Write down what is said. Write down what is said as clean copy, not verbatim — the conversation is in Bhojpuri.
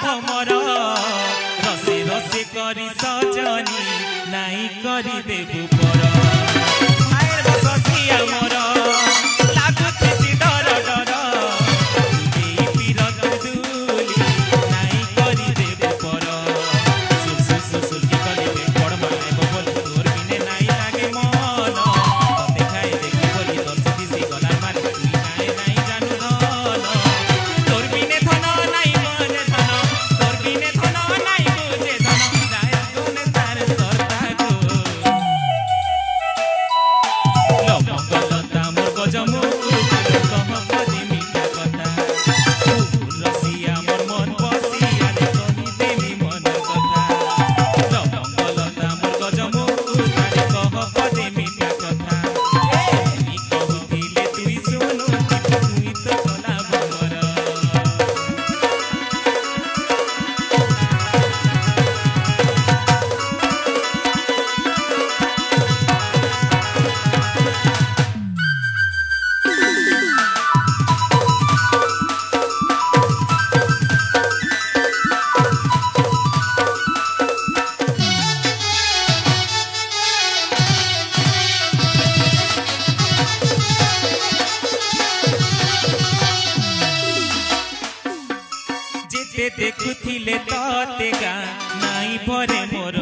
भमर रसे रसे करी सजनी नाई करी देबु पर आएर बससी आमर लागुछि डर डर तुझे पिरत दुली नाई करी देबु पर सुल सुल सुल की कली बे पड़ माने बोल तोर बिने नाई लागे मन तते खाए देखि बोली तोर सती सी गला मारे तुई नाई नाई जानू धन तोर बिने धन नाई मने धन तोर बिने धन नाई बुझे धन राय गुने तार सरता गो लबंगलता मोर गजमु कह पदी मीठा कथा रसिया मोर मन बसिया रे कहि देमी मन कथा लबंगलता मोर गजमु कह पदी मीठा कथा मी कहूतिले तुई सुनु तुई तो कला भमर जेते देखुथिले तते गा नाई भरे मोर